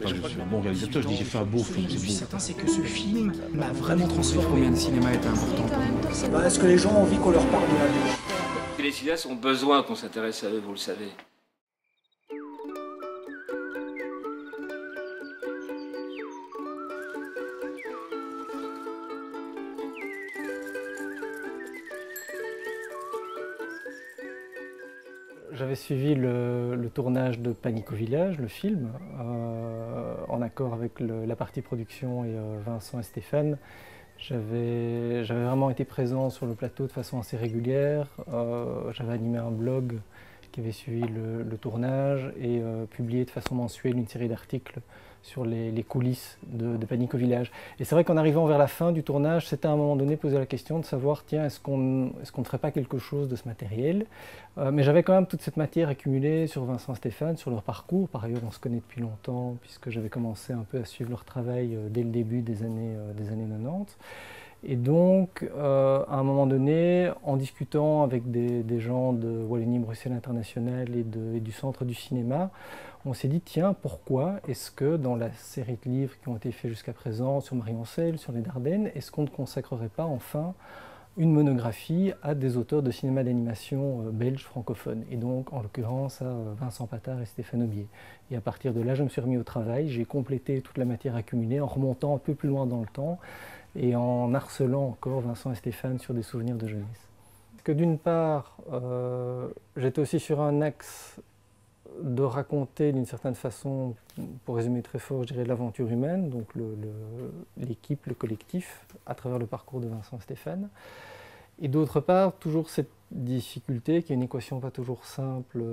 pas que je suis un bon réalisateur, je dis j'ai fait un beau film, c'est beau. Certain, c'est que ce film m'a vraiment transformé. Combien de cinéma était important pour moi? Est-ce que les gens ont envie qu'on leur parle de la vie? Les cinéastes ont besoin qu'on s'intéresse à eux, vous le savez. J'avais suivi le tournage de Panique au village, le film, en accord avec la partie production et Vincent et Stéphane. J'avais vraiment été présent sur le plateau de façon assez régulière. J'avais animé un blog qui avait suivi le tournage et publié de façon mensuelle une série d'articles sur les coulisses de Panique au village. Et c'est vrai qu'en arrivant vers la fin du tournage, c'était à un moment donné posé la question de savoir, tiens, est-ce qu'on ne ferait pas quelque chose de ce matériel? Mais j'avais quand même toute cette matière accumulée sur Vincent et Stéphane, sur leur parcours. Par ailleurs, on se connaît depuis longtemps, puisque j'avais commencé un peu à suivre leur travail dès le début des années 90. Et donc, à un moment donné, en discutant avec des gens de Wallonie-Bruxelles International et du Centre du cinéma, on s'est dit, tiens, pourquoi est-ce que dans la série de livres qui ont été faits jusqu'à présent sur Marie-Ancel, sur les Dardennes, est-ce qu'on ne consacrerait pas enfin une monographie à des auteurs de cinéma d'animation belges francophones, et donc en l'occurrence à Vincent Patard et Stéphane Aubier. Et à partir de là, je me suis remis au travail, j'ai complété toute la matière accumulée en remontant un peu plus loin dans le temps, et en harcelant encore Vincent et Stéphane sur des souvenirs de jeunesse. Que d'une part, j'étais aussi sur un axe de raconter d'une certaine façon, pour résumer très fort, je dirais l'aventure humaine, donc l'équipe, le collectif, à travers le parcours de Vincent et Stéphane. Et d'autre part, toujours cette difficulté, qui est une équation pas toujours simple,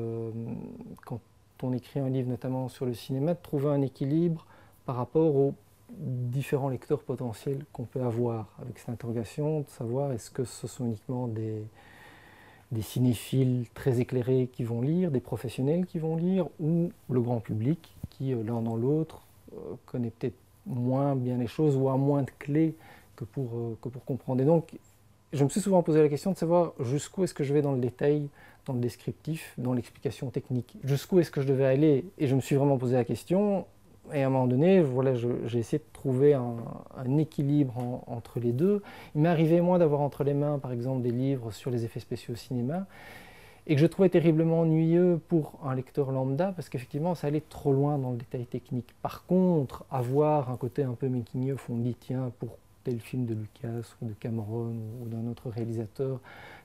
quand on écrit un livre notamment sur le cinéma, de trouver un équilibre par rapport aux différents lecteurs potentiels qu'on peut avoir, avec cette interrogation de savoir est-ce que ce sont uniquement des cinéphiles très éclairés qui vont lire, des professionnels qui vont lire, ou le grand public qui, l'un dans l'autre, connaît peut-être moins bien les choses ou a moins de clés que pour comprendre. Et donc, je me suis souvent posé la question de savoir jusqu'où est-ce que je vais dans le détail, dans le descriptif, dans l'explication technique. Jusqu'où est-ce que je devais aller? Et je me suis vraiment posé la question. Et à un moment donné, voilà, j'ai essayé de trouver un équilibre entre les deux. Il m'est arrivé, moi, d'avoir entre les mains, par exemple, des livres sur les effets spéciaux au cinéma, et que je trouvais terriblement ennuyeux pour un lecteur lambda, parce qu'effectivement, ça allait trop loin dans le détail technique. Par contre, avoir un côté un peu making-of, on dit, tiens, pour tel film de Lucas ou de Cameron ou d'un autre réalisateur,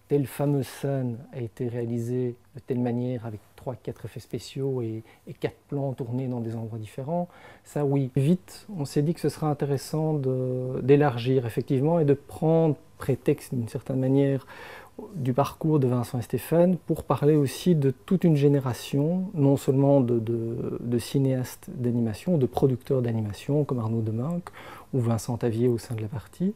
telle fameuse scène a été réalisée de telle manière avec 3-4 effets spéciaux et 4 plans tournés dans des endroits différents, ça oui. Vite, on s'est dit que ce serait intéressant d'élargir effectivement et de prendre prétexte d'une certaine manière du parcours de Vincent et Stéphane pour parler aussi de toute une génération, non seulement de cinéastes d'animation, de producteurs d'animation comme Arnaud Deminck ou Vincent Tavier au sein de la partie,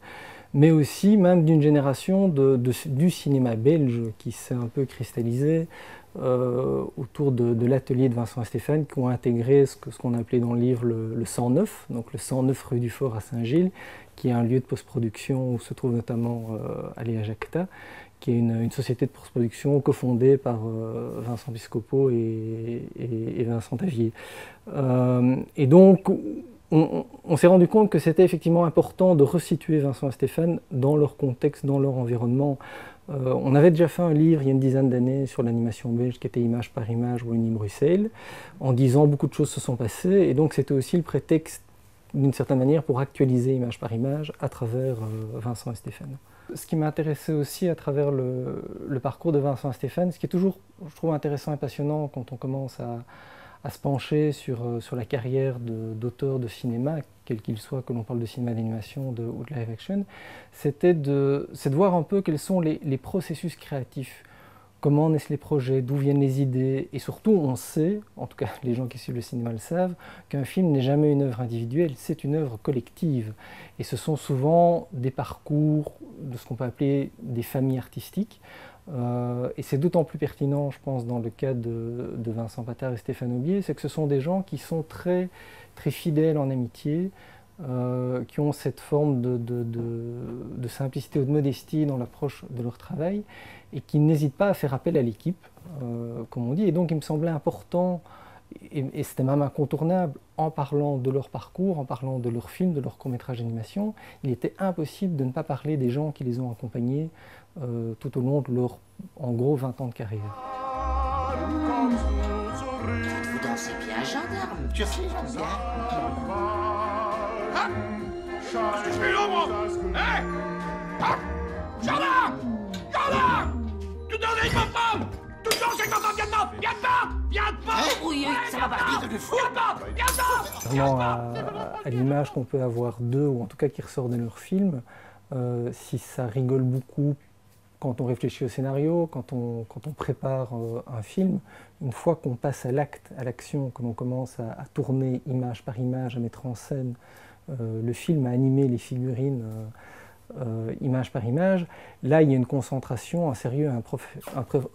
mais aussi même d'une génération du cinéma belge qui s'est un peu cristallisé autour de l'atelier de Vincent et Stéphane, qui ont intégré ce qu'on a appelé dans le livre le 109, donc le 109 rue du Fort à Saint-Gilles, qui est un lieu de post-production où se trouve notamment Aléa Jacta, qui est une société de post-production cofondée par Vincent Piscopo et Vincent Tavier. Et donc, on s'est rendu compte que c'était effectivement important de resituer Vincent et Stéphane dans leur contexte, dans leur environnement. On avait déjà fait un livre il y a une dizaine d'années sur l'animation belge qui était Image par Image, Wallonie-Bruxelles, en disant beaucoup de choses se sont passées, et donc c'était aussi le prétexte d'une certaine manière pour actualiser Image par Image à travers Vincent et Stéphane. Ce qui m'a intéressé aussi à travers le parcours de Vincent et Stéphane, ce qui est toujours, je trouve, intéressant et passionnant quand on commence à se pencher sur la carrière d'auteurs de cinéma, quel qu'il soit, que l'on parle de cinéma d'animation ou de live action, c'est de voir un peu quels sont les processus créatifs, comment naissent les projets, d'où viennent les idées, et surtout on sait, en tout cas les gens qui suivent le cinéma le savent, qu'un film n'est jamais une œuvre individuelle, c'est une œuvre collective. Et ce sont souvent des parcours de ce qu'on peut appeler des familles artistiques, et c'est d'autant plus pertinent, je pense, dans le cas de Vincent Patard et Stéphane Aubier, c'est que ce sont des gens qui sont très, très fidèles en amitié, qui ont cette forme de simplicité ou de modestie dans l'approche de leur travail, et qui n'hésitent pas à faire appel à l'équipe, comme on dit. Et donc il me semblait important et c'était même incontournable, en parlant de leur parcours, en parlant de leurs films, de leurs courts-métrages d'animation, il était impossible de ne pas parler des gens qui les ont accompagnés tout au long de leur, en gros, 20 ans de carrière. Vous dansez bien, gendarme. Tu sais, j'aime bien. Qu'est-ce que je fais là, moi? Hein? Ah! Gendarme! Gendarme! Tu danses avec ma femme! Tu danses avec ma femme! Viens pas! Viens pas! Viens pas! Oui, ça va partir de fou. Viens pas! Viens pas! Vraiment à l'image qu'on peut avoir d'eux, ou en tout cas qui ressort de leurs films, si ça rigole beaucoup quand on réfléchit au scénario, quand on prépare un film, une fois qu'on passe à l'acte, à l'action, que l'on commence à tourner image par image, à mettre en scène le film, à animer les figurines image par image, là il y a une concentration, un sérieux,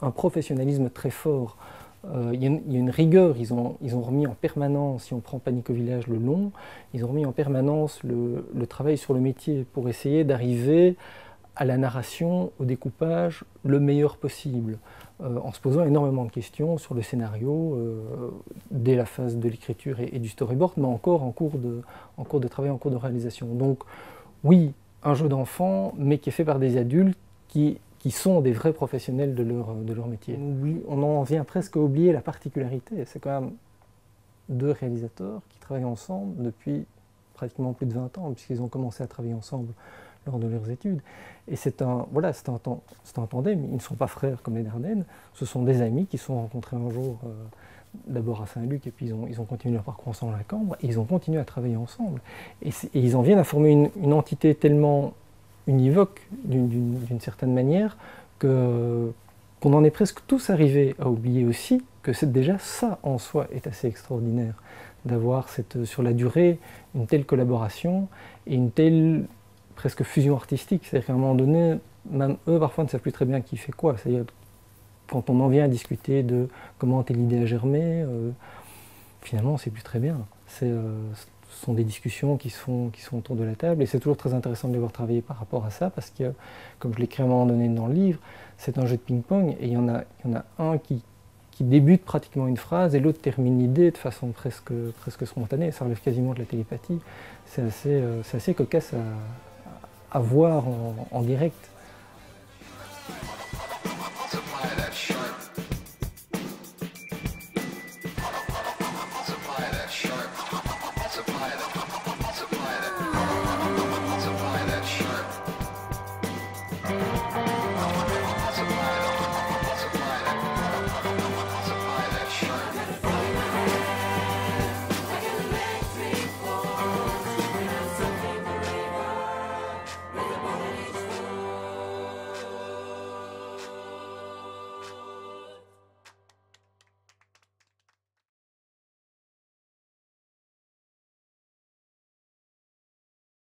un professionnalisme très fort. Il y a une rigueur, ils ont remis en permanence, si on prend Panique au village le long, ils ont remis en permanence le travail sur le métier pour essayer d'arriver à la narration, au découpage, le meilleur possible, en se posant énormément de questions sur le scénario, dès la phase de l'écriture et du storyboard, mais encore en cours de travail, en cours de réalisation. Donc oui, un jeu d'enfant, mais qui est fait par des adultes qui sont des vrais professionnels de leur métier. Oui, on en vient presque à oublier la particularité. C'est quand même deux réalisateurs qui travaillent ensemble depuis pratiquement plus de 20 ans, puisqu'ils ont commencé à travailler ensemble lors de leurs études. Et c'est un tandem, ils ne sont pas frères comme les Dardenne, ce sont des amis qui se sont rencontrés un jour, d'abord à Saint-Luc, et puis ils ont continué leur parcours ensemble à Cambre, et ils ont continué à travailler ensemble. Et ils en viennent à former une entité tellement univoque, d'une certaine manière, qu'on en est presque tous arrivés à oublier aussi que déjà ça en soi est assez extraordinaire, d'avoir sur la durée une telle collaboration et une telle presque fusion artistique. C'est-à-dire qu'à un moment donné, même eux parfois ne savent plus très bien qui fait quoi. C'est-à-dire quand on en vient à discuter de comment telle idée a germé, finalement on ne sait plus très bien. Ce sont des discussions qui sont autour de la table, et c'est toujours très intéressant de les voir travailler par rapport à ça, parce que, comme je l'écris à un moment donné dans le livre, c'est un jeu de ping-pong, et il y en a un qui débute pratiquement une phrase, et l'autre termine l'idée de façon presque spontanée. Ça relève quasiment de la télépathie. C'est assez cocasse à voir en direct.